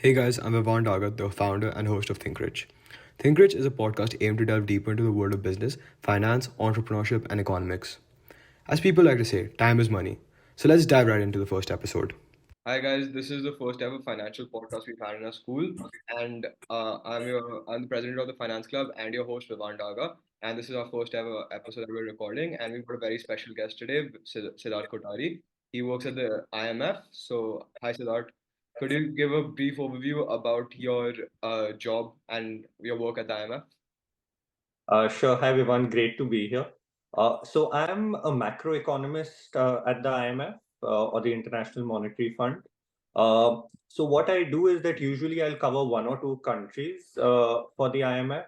Hey guys, I'm Vivaan Dagat, the founder and host of Think Rich. Think Rich is a podcast aimed to delve deeper into the world of business, finance, entrepreneurship, and economics. As people like to say, time is money. So let's dive right into the first episode. Hi guys, this is the first ever financial podcast we've had in our school, and I'm the president of the finance club and your host Vivaan Daga, and this is our first ever episode that we're recording, and we've got a very special guest today, Siddharth Kothari. He works at the IMF. So hi Siddharth, could you give a brief overview about your job and your work at the IMF? Sure. Hi, everyone. Great to be here. So I'm a macroeconomist at the IMF or the International Monetary Fund. So what I do is that usually I'll cover one or two countries for the IMF,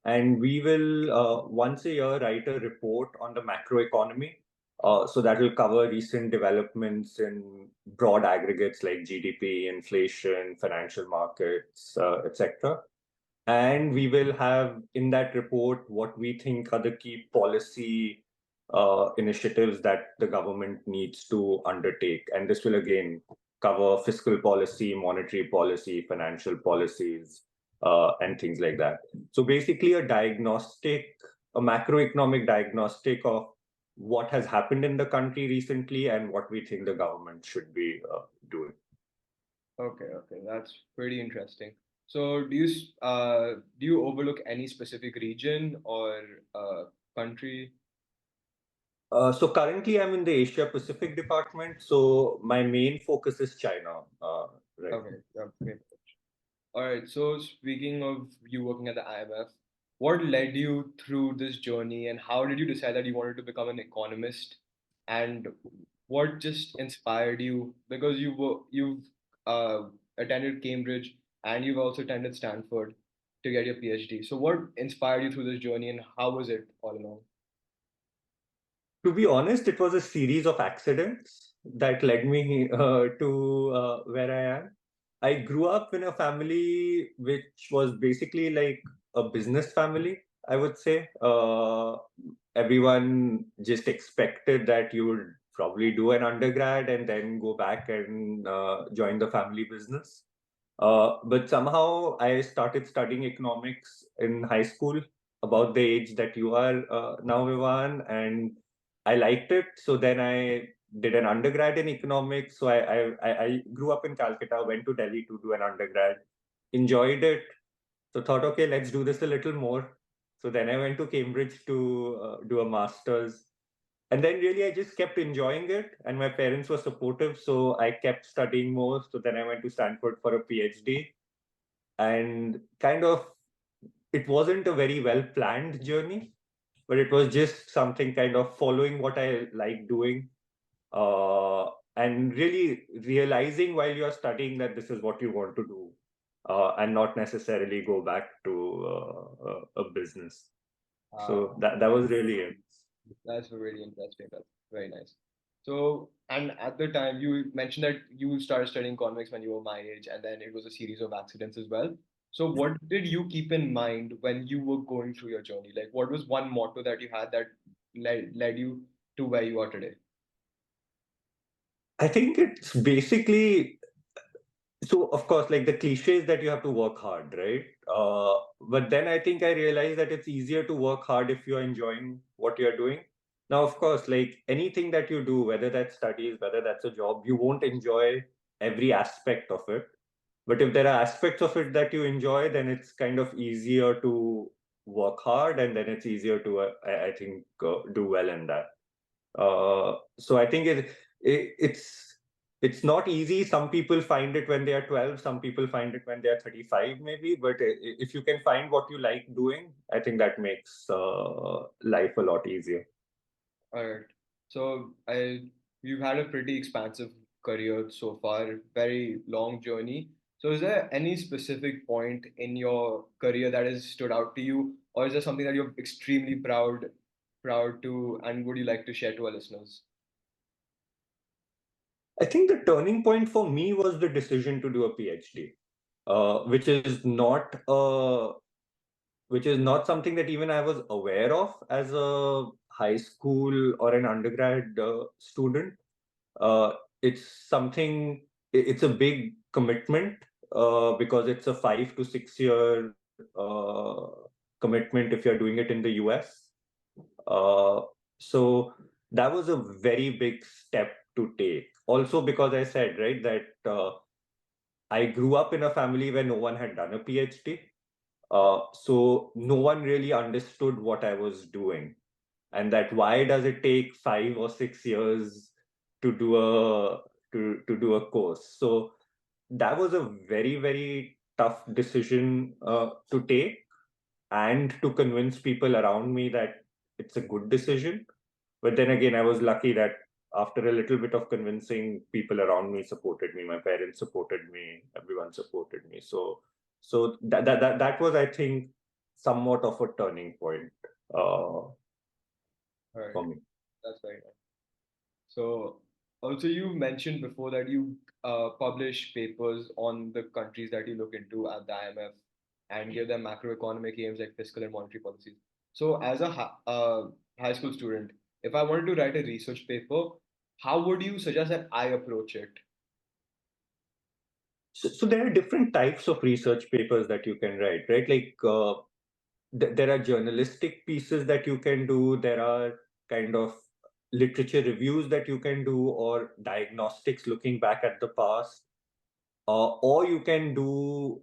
and we will once a year write a report on the macroeconomy. So that will cover recent developments in broad aggregates like GDP, inflation, financial markets, etc. And we will have in that report what we think are the key policy initiatives that the government needs to undertake. And this will again cover fiscal policy, monetary policy, financial policies, and things like that. So basically, a macroeconomic diagnostic of what has happened in the country recently and what we think the government should be doing. Okay, that's pretty interesting. So, do you overlook any specific region or country? So currently I'm in the Asia Pacific department. So my main focus is China, right? Okay, yeah, great. All right. So, speaking of you working at the IMF, what led you through this journey, and how did you decide that you wanted to become an economist? And what just inspired you? Because you've attended Cambridge and you've also attended Stanford to get your PhD. So, what inspired you through this journey, and how was it all along? To be honest, it was a series of accidents that led me to where I am. I grew up in a family which was basically like a business family, I would say. Everyone just expected that you would probably do an undergrad and then go back and join the family business. But somehow I started studying economics in high school, about the age that you are now, Vivan, and I liked it. So then I did an undergrad in economics. So I grew up in Calcutta, went to Delhi to do an undergrad, enjoyed it. So thought, okay, let's do this a little more. So then I went to Cambridge to do a master's. And then really I just kept enjoying it, and my parents were supportive, so I kept studying more. So then I went to Stanford for a PhD, and kind of it wasn't a very well planned journey, but it was just something kind of following what I like doing, uh, and really realizing while you're studying that this is what you want to do, and not necessarily go back to a business. So that was really it. That's really interesting. That's very nice. So, and at the time, you mentioned that you started studying economics when you were my age, and then it was a series of accidents as well. So, what did you keep in mind when you were going through your journey? Like, what was one motto that you had that led you to where you are today? I think it's basically, so of course, like the cliche is that you have to work hard, right? But then I think I realized that it's easier to work hard if you're enjoying what you're doing. Now, of course, like anything that you do, whether that's studies, whether that's a job, you won't enjoy every aspect of it. But if there are aspects of it that you enjoy, then it's kind of easier to work hard, and then it's easier to, I think, do well in that. So I think it's not easy. Some people find it when they are 12, some people find it when they are 35 maybe, but if you can find what you like doing, I think that makes life a lot easier. All right. So, you've had a pretty expansive career so far, very long journey. So, is there any specific point in your career that has stood out to you, or is there something that you're extremely proud to, and would you like to share to our listeners? I think the turning point for me was the decision to do a PhD, which is not something that even I was aware of as a high school or an undergrad student. It's something, it's a big commitment. because it's a 5 to 6 year commitment if you're doing it in the US. So that was a very big step to take. Also, because I said, right, that I grew up in a family where no one had done a PhD. So no one really understood what I was doing, and that why does it take 5 or 6 years to do a course. So that was a very, very tough decision to take, and to convince people around me that it's a good decision. But then again, I was lucky that after a little bit of convincing, people around me supported me. My parents supported me. Everyone supported me. So that was, I think, somewhat of a turning point Right. for me. That's very nice. So, also you mentioned before that you publish papers on the countries that you look into at the IMF and give them macroeconomic aims like fiscal and monetary policies. So, as a high school student, if I wanted to write a research paper, how would you suggest that I approach it? So there are different types of research papers that you can write, right? Like there are journalistic pieces that you can do. There are kind of literature reviews that you can do, or diagnostics looking back at the past. Or you can do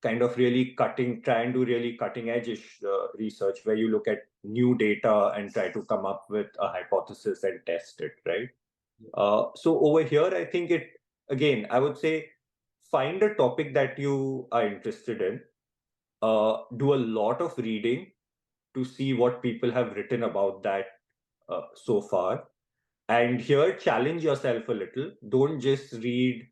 kind of try and do really cutting edge research where you look at new data and try to come up with a hypothesis and test it, right? So over here, I think again, I would say find a topic that you are interested in, do a lot of reading to see what people have written about that so far. And here, challenge yourself a little. Don't just read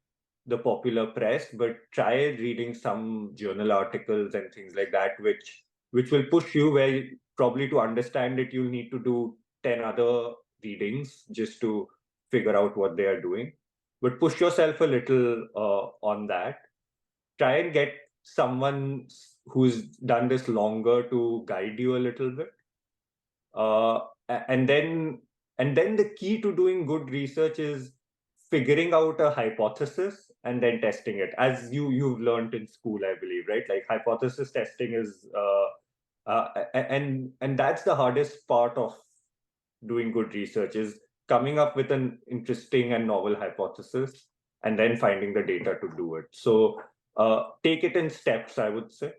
the popular press, but try reading some journal articles and things like that, which will push you where probably to understand it, you'll need to do 10 other readings just to figure out what they are doing. But push yourself a little on that. Try and get someone who's done this longer to guide you a little bit. Uh, and then the key to doing good research is figuring out a hypothesis and then testing it, as you've learned in school, I believe, right? Like hypothesis testing is and that's the hardest part of doing good research, is coming up with an interesting and novel hypothesis and then finding the data to do it. So take it in steps, I would say.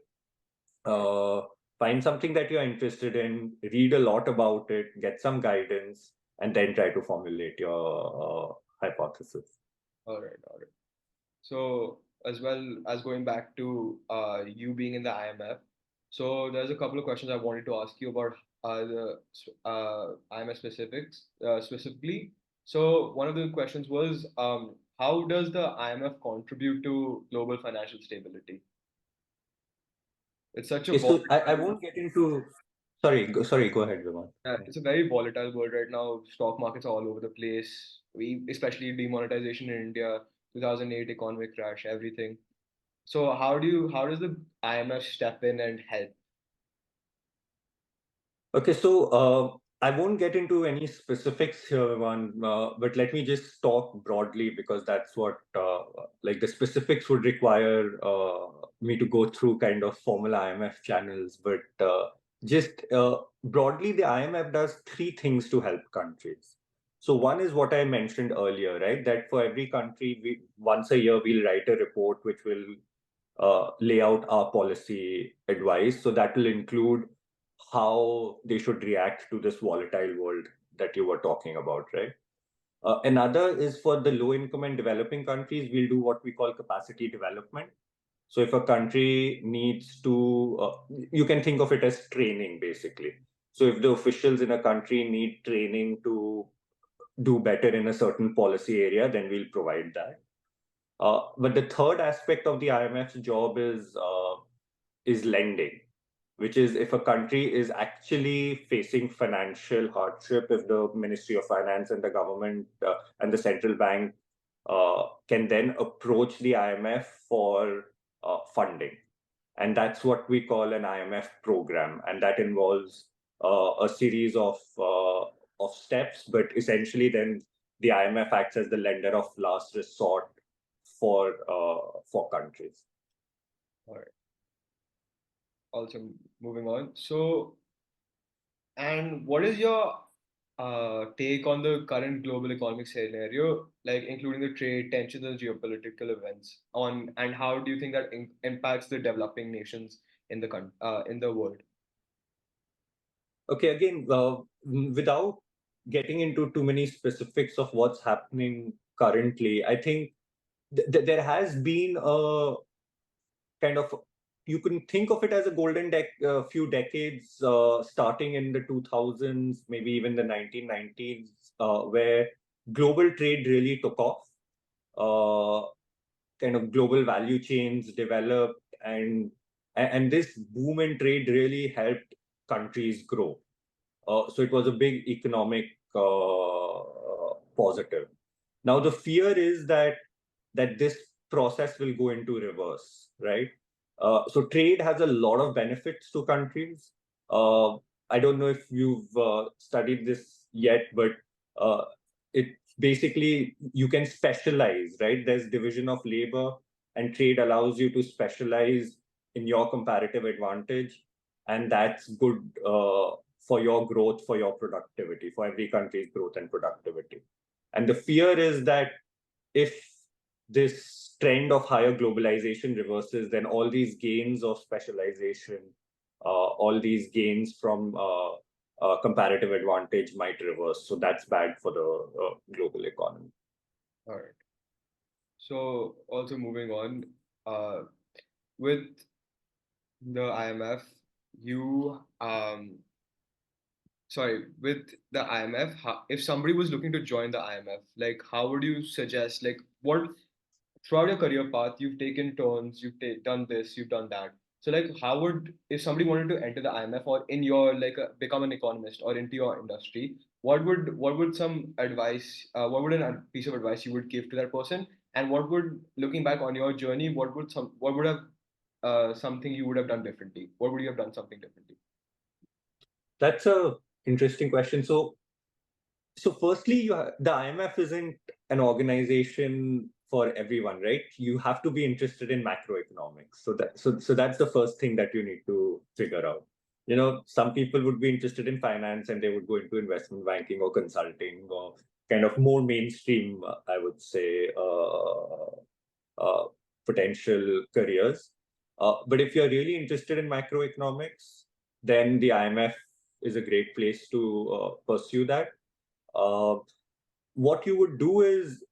uh, Find something that you're interested in, read a lot about it, get some guidance, and then try to formulate your hypothesis. All right, all right. So, as well as going back to you being in the IMF, so there's a couple of questions I wanted to ask you about the IMF specifically. So, one of the questions was, how does the IMF contribute to global financial stability? It's such a Okay, so I volatile, won't get into. Sorry, go ahead, Viman. it's a very volatile world right now. Stock markets are all over the place. We, especially demonetization in India, 2008 economic crash, everything. So how does the IMF step in and help? Okay, so I won't get into any specifics here, one, but let me just talk broadly because that's what, like the specifics would require me to go through kind of formal IMF channels. But just broadly, the IMF does three things to help countries. So one is what I mentioned earlier, right? That for every country, once a year we'll write a report which will lay out our policy advice. So that will include how they should react to this volatile world that you were talking about, right? Another is for the low income and developing countries, we'll do what we call capacity development. So if a country needs to, you can think of it as training basically. So if the officials in a country need training to do better in a certain policy area, then we'll provide that. But the third aspect of the IMF's job is lending, which is if a country is actually facing financial hardship, if the Ministry of Finance and the government and the central bank can then approach the IMF for funding. And that's what we call an IMF program. And that involves a series of steps, but essentially then the IMF acts as the lender of last resort for countries. All right. Also moving on. So, and what is your take on the current global economic scenario, like including the trade tensions and geopolitical events, on and how do you think that impacts the developing nations in in the world? Okay, again, without getting into too many specifics of what's happening currently, I think there has been a kind of, you can think of it as a few decades, starting in the 2000s, maybe even the 1990s, where global trade really took off. Uh, Kind of global value chains developed, and this boom in trade really helped countries grow. So it was a big economic positive. Now the fear is that this process will go into reverse, right? So trade has a lot of benefits to countries. Uh, I don't know if you've studied this yet, but uh, it basically, you can specialize, right? There's division of labor, and trade allows you to specialize in your comparative advantage, and that's good for your growth, for your productivity, for every country's growth and productivity. And the fear is that if this trend of higher globalization reverses, then all these gains of specialization, all these gains from comparative advantage might reverse. So that's bad for the global economy. All right. So also moving on, with the IMF, you sorry, with the IMF, if somebody was looking to join the IMF, like how would you suggest, like what throughout your career path, you've taken turns, done this, you've done that. So like how would, if somebody wanted to enter the IMF or in your like become an economist or into your industry, what would some advice, what would a piece of advice you would give to that person? And what would, looking back on your journey, what would have something you would have done differently? What would you have done something differently? That's a interesting question. So firstly, the IMF isn't an organization for everyone, right? You have to be interested in macroeconomics. So that's the first thing that you need to figure out. Some people would be interested in finance and they would go into investment banking or consulting or kind of more mainstream, I would say, uh, potential careers. But if you're really interested in macroeconomics, then the IMF is a great place to pursue that. uh, what you would do is,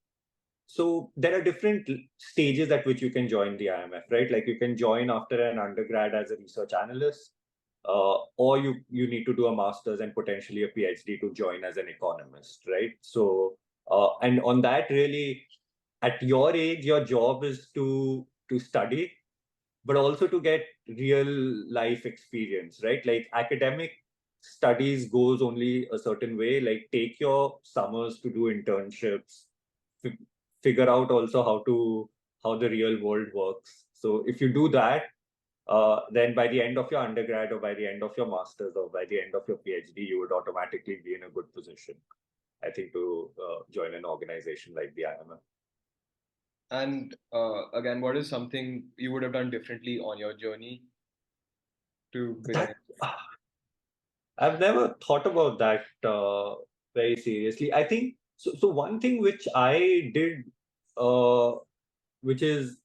so there are different stages at which you can join the IMF, right? Like you can join after an undergrad as a research analyst, or you need to do a master's and potentially a PhD to join as an economist, right? So, and on that, really, at your age, your job is to study, but also to get real life experience, right? Like academic studies goes only a certain way. Like take your summers to do internships, f- figure out also how the real world works. So if you do that, then by the end of your undergrad or by the end of your masters or by the end of your PhD, you would automatically be in a good position, I think, to join an organization like the IMF. And again, what is something you would have done differently on your journey to become? That I've never thought about that very seriously. I think so. So one thing which I did, uh, which is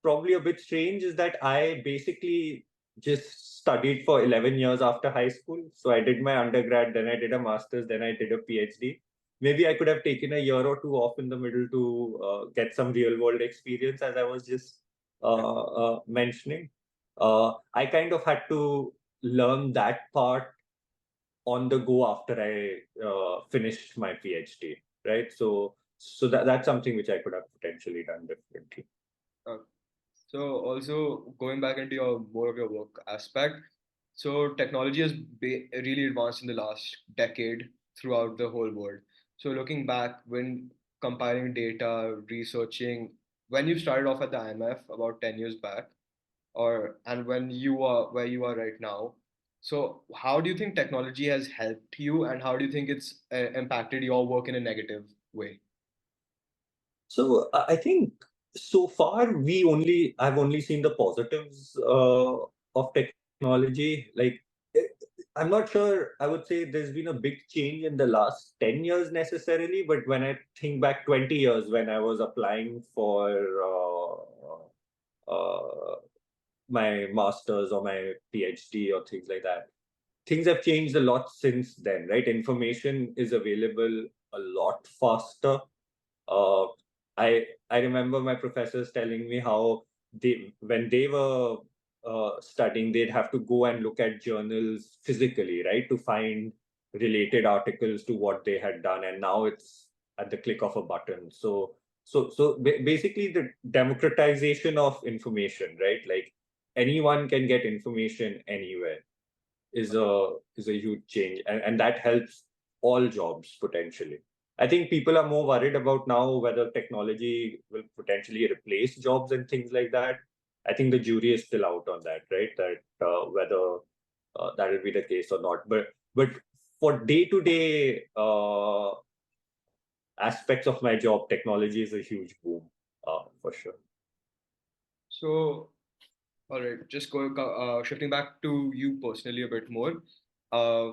probably a bit strange, is that I basically just studied for 11 years after high school. So I did my undergrad, then I did a master's, then I did a PhD. Maybe I could have taken a year or two off in the middle to get some real world experience, as I was just mentioning. I kind of had to learn that part on the go after I finished my PhD, right? So that's something which I could have potentially done differently. Uh, so also going back into your more of your work aspect, so technology has really advanced in the last decade throughout the whole world. So looking back, when compiling data, researching, when you started off at the IMF about 10 years back, or and when you are where you are right now, so how do you think technology has helped you, and how do you think it's impacted your work in a negative way? So I think So far, I've only seen the positives of technology. Like, eh, I'm not sure. I would say there's been a big change in the last 10 years necessarily, but when I think back 20 years, when I was applying for uh, my master's or my PhD or things like that, things have changed a lot since then, right? Information is available a lot faster. uh, I remember my professors telling me how when they were studying, they'd have to go and look at journals physically, right, to find related articles to what they had done, and now it's at the click of a button. So basically, the democratization of information, right? Like anyone can get information anywhere is a huge change, and that helps all jobs potentially. I think people are more worried about now whether technology will potentially replace jobs and things like that. I think the jury is still out on that, right? That whether that will be the case or not. But for day to day aspects of my job, technology is a huge boom for sure. So, all right, just shifting back to you personally a bit more. Uh,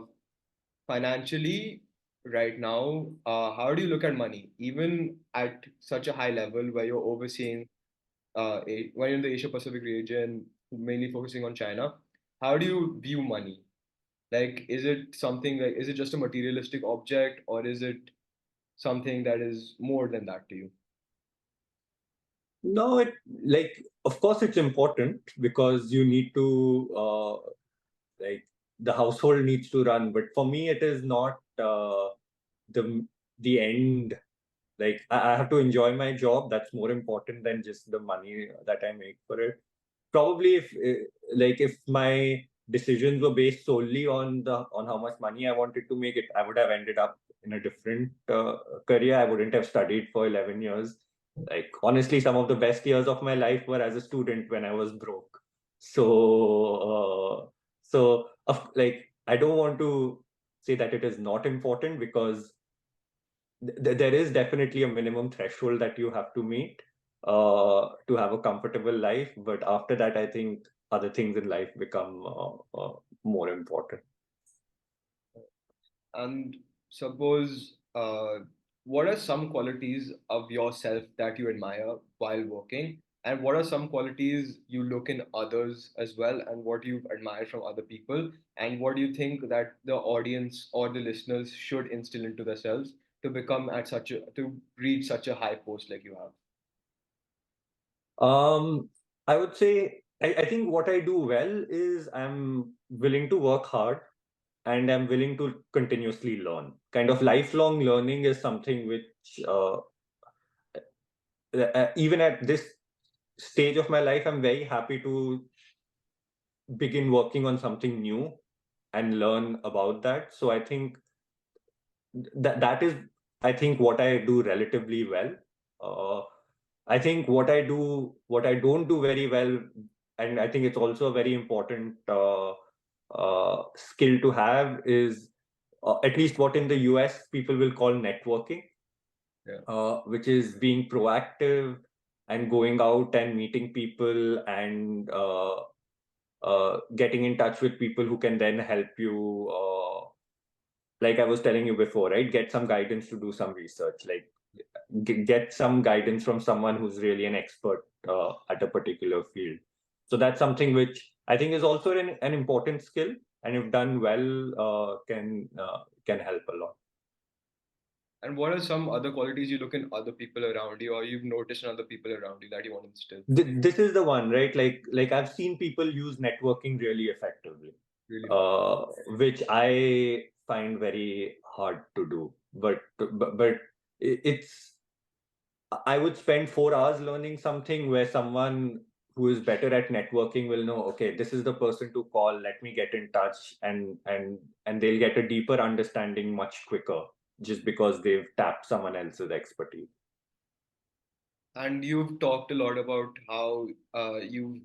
Financially, right now, how do you look at money? Even at such a high level where you're overseeing, when you're in the Asia Pacific region, mainly focusing on China, how do you view money? Like, is it something like, is it just a materialistic object, or is it something that is more than that to you? No, it like of course it's important because you need to like the household needs to run, but for me it is not the the end. Like I have to enjoy my job. That's more important than just the money that I make for it. Probably if like if my decisions were based solely on the on how much money I wanted to make it, I would have ended up in a different career. I wouldn't have studied for 11 years. Like honestly, some of the best years of my life were as a student when I was broke. So like I don't want to say that it is not important because there is definitely a minimum threshold that you have to meet to have a comfortable life. But after that, I think other things in life become more important. And suppose, what are some qualities of yourself that you admire while working? And what are some qualities you look in others as well, and what you admire from other people? And what do you think that the audience or the listeners should instill into themselves to become to reach such a high post like you have? Um, I would say I think what I do well is I'm willing to work hard and I'm willing to continuously learn. Kind of lifelong learning is something which even at this stage of my life, I'm very happy to begin working on something new and learn about that. So I think that is, I think, what I do relatively well. Uh, I think what I don't do very well, and I think it's also a very important skill to have is at least what in the US people will call networking, Yeah. which is being proactive and going out and meeting people and getting in touch with people who can then help you. Like I was telling you before, right? Get some guidance to do some research. Like get some guidance from someone who's really an expert at a particular field. So that's something which I think is also an important skill, and if done well, can help a lot. And what are some other qualities you look in other people around you, or you've noticed in other people around you that you want to instill? This is the one, right? Like I've seen people use networking really effectively, Really? uh, which I find very hard to do. But it's I would spend 4 hours learning something where someone who is better at networking will know, okay, this is the person to call. Let me get in touch, and they'll get a deeper understanding much quicker just because they've tapped someone else's expertise. And you've talked a lot about how you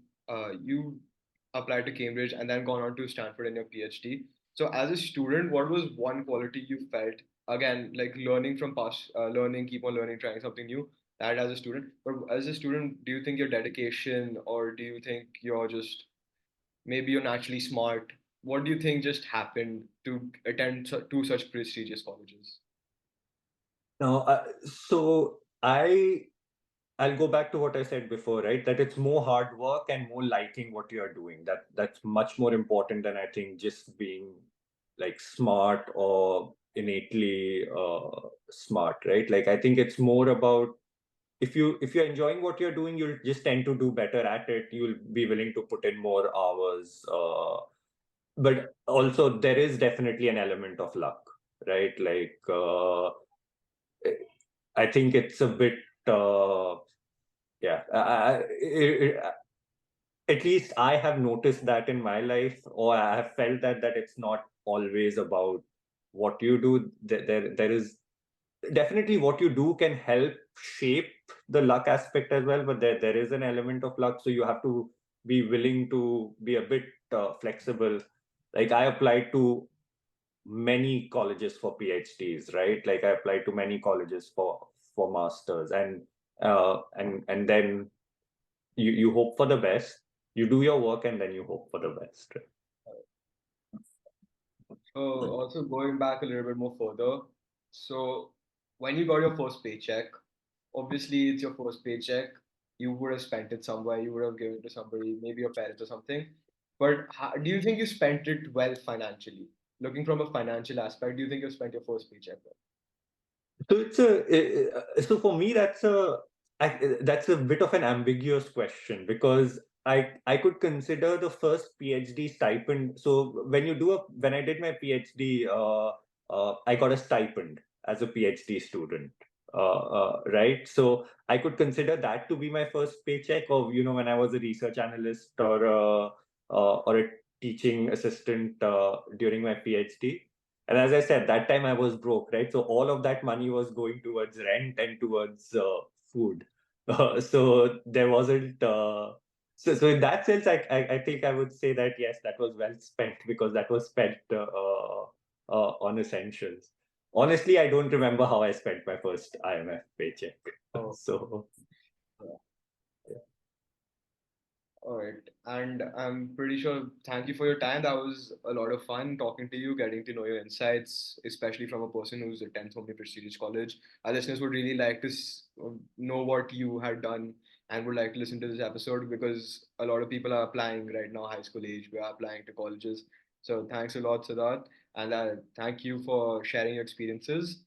applied to Cambridge and then gone on to Stanford in your PhD. So, as a student, what was one quality you felt, again, like learning from past, learning, keep on learning, trying something new? that as a student. But as a student, do you think your dedication, or do you think you're just maybe you're naturally smart? What do you think just happened to attend two such prestigious colleges? Now, I'll go back to what I said before, right? That it's more hard work and more liking what you're doing. That's much more important than I think just being like smart or innately smart, right? Like I think it's more about if you're enjoying what you're doing, you'll just tend to do better at it. You'll be willing to put in more hours. But also there is definitely an element of luck, right? Like I think it's a bit yeah. At least I have noticed that in my life, or I have felt that it's not always about what you do. There is definitely what you do can help shape the luck aspect as well, but there is an element of luck, so you have to be willing to be a bit flexible. Like I applied to many colleges for PhDs, right? Like I applied to many colleges for masters, and then you hope for the best, you do your work, and then you hope for the best, right? So also going back a little bit more further, so when you got your first paycheck, obviously it's your first paycheck. You would have spent it somewhere. You would have given it to somebody, maybe your parents or something. But do you think you spent it well financially? Looking from a financial aspect, do you think you spent your first paycheck well? So so for me that's a bit of an ambiguous question, because I could consider the first PhD stipend. So when I did my PhD, I got a stipend as a PhD student, right? So I could consider that to be my first paycheck, or when I was a research analyst or a teaching assistant during my PhD. And as I said, that time I was broke, right? So all of that money was going towards rent and towards food. So there wasn't. So in that sense, I think I would say that yes, that was well spent, because that was spent on essentials. Honestly, I don't remember how I spent my first IMF paycheck. Oh, So yeah. yeah. All right. And I'm pretty sure, thank you for your time. That was a lot of fun talking to you, getting to know your insights, especially from a person who's attends so many prestigious college. Our listeners would really like to know what you had done and would like to listen to this episode, because a lot of people are applying right now, high school age, we are applying to colleges. So thanks a lot, Siddharth. And thank you for sharing your experiences.